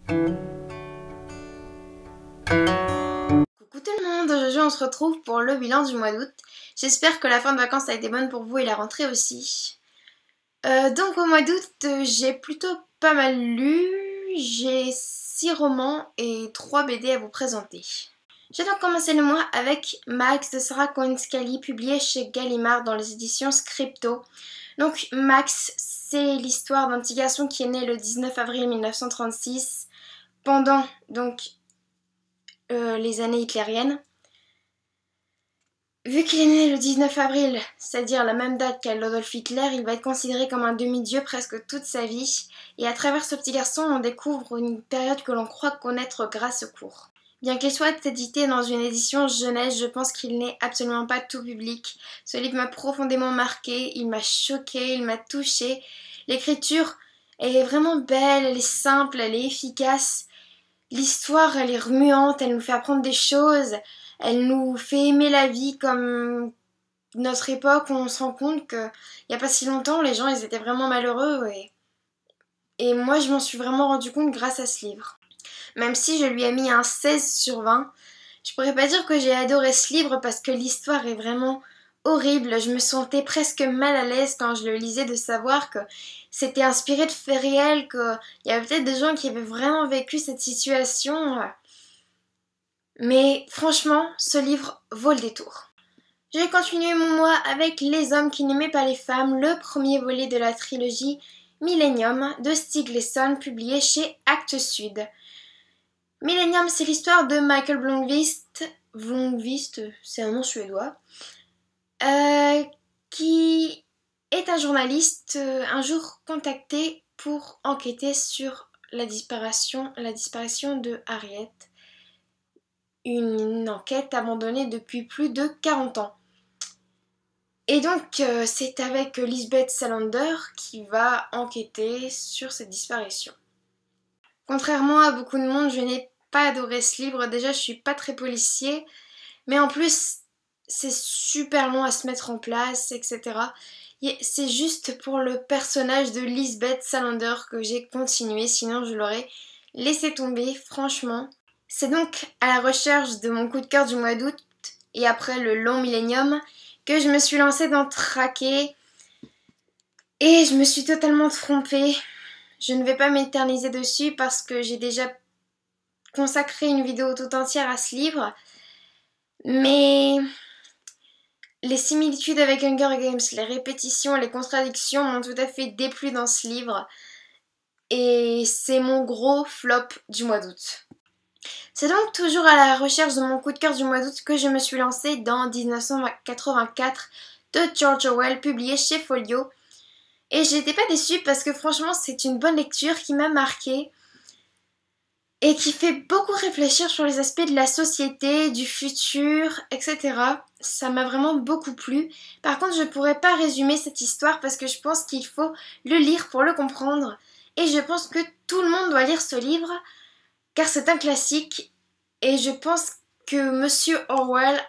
Coucou tout le monde, aujourd'hui on se retrouve pour le bilan du mois d'août. J'espère que la fin de vacances a été bonne pour vous et la rentrée aussi. Donc au mois d'août, j'ai plutôt pas mal lu. J'ai 6 romans et 3 BD à vous présenter. J'ai donc commencé le mois avec Max de Sarah Cohen Scully, publié chez Gallimard dans les éditions Scripto. Donc Max, c'est l'histoire d'un petit garçon qui est né le 19 avril 1936, pendant les années hitlériennes. Vu qu'il est né le 19 avril, c'est-à-dire la même date qu'Adolf Hitler, il va être considéré comme un demi-dieu presque toute sa vie. Et à travers ce petit garçon, on découvre une période que l'on croit connaître grâce au cours. Bien qu'il soit édité dans une édition jeunesse, je pense qu'il n'est absolument pas tout public. Ce livre m'a profondément marqué, il m'a choqué, il m'a touché. L'écriture, elle est vraiment belle, elle est simple, elle est efficace. L'histoire, elle est remuante, elle nous fait apprendre des choses, elle nous fait aimer la vie comme notre époque où on se rend compte qu'il n'y a pas si longtemps, les gens, ils étaient vraiment malheureux et moi, je m'en suis vraiment rendu compte grâce à ce livre. Même si je lui ai mis un 16 sur 20, je pourrais pas dire que j'ai adoré ce livre parce que l'histoire est vraiment horrible. Je me sentais presque mal à l'aise quand je le lisais de savoir que c'était inspiré de faits réels, qu'il y avait peut-être des gens qui avaient vraiment vécu cette situation. Mais franchement, ce livre vaut le détour. J'ai continué mon mois avec Les hommes qui n'aimaient pas les femmes, le premier volet de la trilogie Millennium de Stieg Larsson, publié chez Actes Sud. Millennium, c'est l'histoire de Michael Blomqvist, c'est un nom suédois, qui est un journaliste un jour contacté pour enquêter sur la disparition de Harriet, une enquête abandonnée depuis plus de 40 ans. Et donc c'est avec Lisbeth Salander qui va enquêter sur cette disparition. Contrairement à beaucoup de monde, je n'ai pas adoré ce livre. Déjà, je suis pas très policier, mais en plus, c'est super long à se mettre en place, etc. C'est juste pour le personnage de Lisbeth Salander que j'ai continué, sinon je l'aurais laissé tomber, franchement. C'est donc à la recherche de mon coup de cœur du mois d'août, et après le long Millennium, que je me suis lancée dans Traqué, et je me suis totalement trompée. Je ne vais pas m'éterniser dessus parce que j'ai déjà consacré une vidéo tout entière à ce livre. Mais les similitudes avec Hunger Games, les répétitions, les contradictions m'ont tout à fait déplu dans ce livre. Et c'est mon gros flop du mois d'août. C'est donc toujours à la recherche de mon coup de cœur du mois d'août que je me suis lancée dans 1984 de George Orwell, publié chez Folio. Et j'étais pas déçue parce que franchement c'est une bonne lecture qui m'a marquée et qui fait beaucoup réfléchir sur les aspects de la société, du futur, etc. Ça m'a vraiment beaucoup plu. Par contre, je pourrais pas résumer cette histoire parce que je pense qu'il faut le lire pour le comprendre. Et je pense que tout le monde doit lire ce livre car c'est un classique. Et je pense que Monsieur Orwell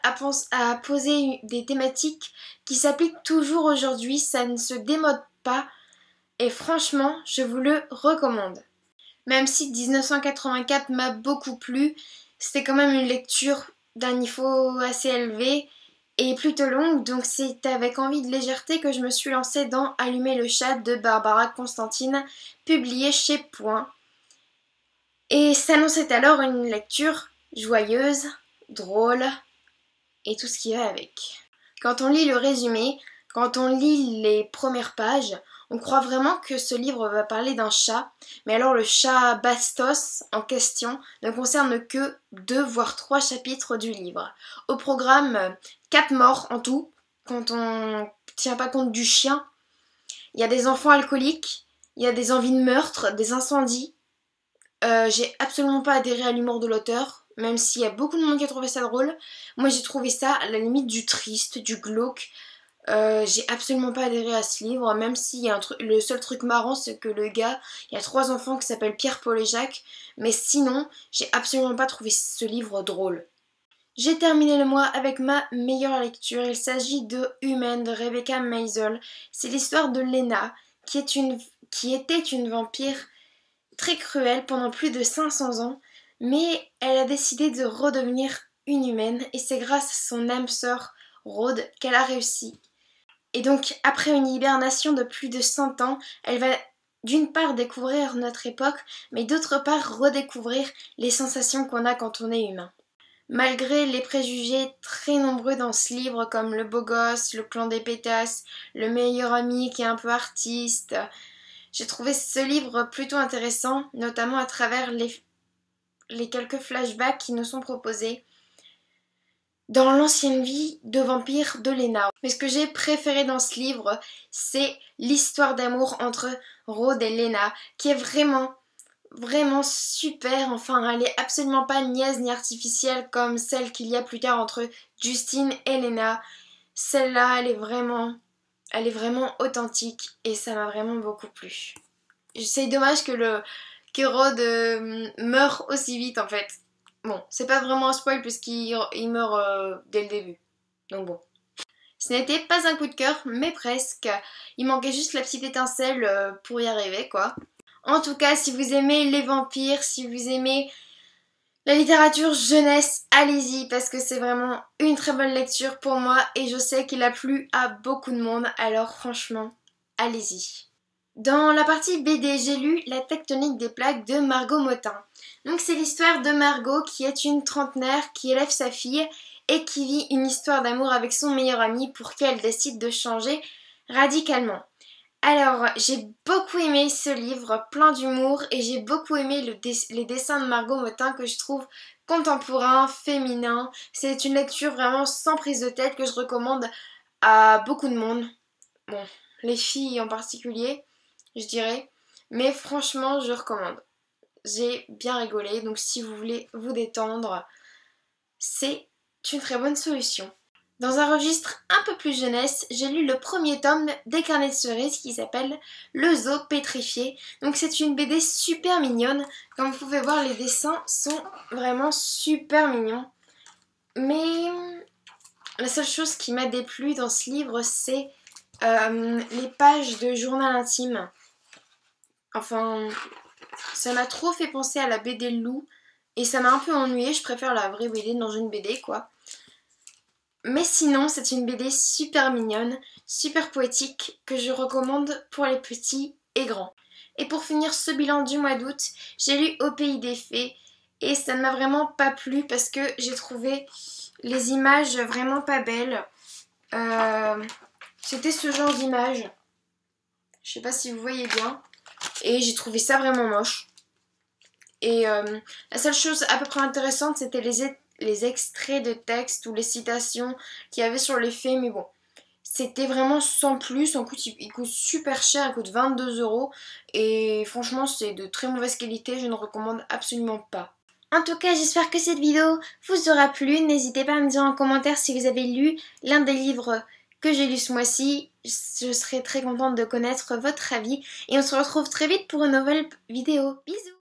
a posé des thématiques qui s'appliquent toujours aujourd'hui. Ça ne se démode pas. Et franchement, je vous le recommande. Même si 1984 m'a beaucoup plu, c'était quand même une lecture d'un niveau assez élevé et plutôt longue, donc c'est avec envie de légèreté que je me suis lancée dans Allumer le chat de Barbara Constantine, publié chez Point. Et s'annonçait alors une lecture joyeuse, drôle et tout ce qui va avec. Quand on lit le résumé, quand on lit les premières pages, on croit vraiment que ce livre va parler d'un chat, mais alors le chat Bastos en question ne concerne que 2 voire 3 chapitres du livre. Au programme, 4 morts en tout, quand on tient pas compte du chien. Il y a des enfants alcooliques, il y a des envies de meurtre, des incendies. J'ai absolument pas adhéré à l'humour de l'auteur, même s'il y a beaucoup de monde qui a trouvé ça drôle. Moi j'ai trouvé ça à la limite du triste, du glauque. J'ai absolument pas adhéré à ce livre, même si le seul truc marrant c'est que le gars, il y a 3 enfants qui s'appellent Pierre, Paul et Jacques, mais sinon j'ai absolument pas trouvé ce livre drôle. J'ai terminé le mois avec ma meilleure lecture, il s'agit de Humaine de Rebecca Maisel. C'est l'histoire de Lena qui était une vampire très cruelle pendant plus de 500 ans, mais elle a décidé de redevenir une humaine et c'est grâce à son âme sœur Rhodes qu'elle a réussi. Et donc après une hibernation de plus de 100 ans, elle va d'une part découvrir notre époque, mais d'autre part redécouvrir les sensations qu'on a quand on est humain. Malgré les préjugés très nombreux dans ce livre comme le beau gosse, le clan des pétasses, le meilleur ami qui est un peu artiste, j'ai trouvé ce livre plutôt intéressant, notamment à travers les quelques flashbacks qui nous sont proposés dans l'ancienne vie de vampire de Lena. Mais ce que j'ai préféré dans ce livre, c'est l'histoire d'amour entre Rhodes et Lena, qui est vraiment super. Enfin, elle est absolument pas niaise ni artificielle comme celle qu'il y a plus tard entre Justine et Lena. Celle-là, elle est vraiment authentique et ça m'a vraiment beaucoup plu. C'est dommage que Rhodes meure aussi vite en fait. Bon, c'est pas vraiment un spoil puisqu'il meurt dès le début. Donc bon. Ce n'était pas un coup de cœur, mais presque. Il manquait juste la petite étincelle pour y arriver, quoi. En tout cas, si vous aimez les vampires, si vous aimez la littérature jeunesse, allez-y parce que c'est vraiment une très bonne lecture pour moi et je sais qu'il a plu à beaucoup de monde, alors franchement, allez-y. Dans la partie BD, j'ai lu La tectonique des plaques de Margot Motin. Donc c'est l'histoire de Margot qui est une trentenaire qui élève sa fille et qui vit une histoire d'amour avec son meilleur ami pour qui elle décide de changer radicalement. Alors j'ai beaucoup aimé ce livre, plein d'humour et j'ai beaucoup aimé les dessins de Margot Motin que je trouve contemporains, féminins. C'est une lecture vraiment sans prise de tête que je recommande à beaucoup de monde. Bon, les filles en particulier, je dirais. Mais franchement, je recommande. J'ai bien rigolé, donc si vous voulez vous détendre, c'est une très bonne solution. Dans un registre un peu plus jeunesse, j'ai lu le premier tome des Carnets de cerises qui s'appelle Le zoo pétrifié. Donc c'est une BD super mignonne. Comme vous pouvez voir, les dessins sont vraiment super mignons. Mais la seule chose qui m'a déplu dans ce livre, c'est les pages de journal intime. Enfin, ça m'a trop fait penser à la BD Lou et ça m'a un peu ennuyée. Je préfère la vraie BD dans une BD, quoi. Mais sinon, c'est une BD super mignonne, super poétique, que je recommande pour les petits et grands. Et pour finir ce bilan du mois d'août, j'ai lu Au pays des fées et ça ne m'a vraiment pas plu parce que j'ai trouvé les images vraiment pas belles. C'était ce genre d'image. Je sais pas si vous voyez bien. Et j'ai trouvé ça vraiment moche. Et la seule chose à peu près intéressante, c'était les extraits de texte ou les citations qu'il y avait sur les faits. Mais bon, c'était vraiment sans plus. Il coûte super cher, il coûte 22 €. Et franchement, c'est de très mauvaise qualité. Je ne recommande absolument pas. En tout cas, j'espère que cette vidéo vous aura plu. N'hésitez pas à me dire en commentaire si vous avez lu l'un des livres que j'ai lu ce mois-ci. Je serai très contente de connaître votre avis. Et on se retrouve très vite pour une nouvelle vidéo. Bisous!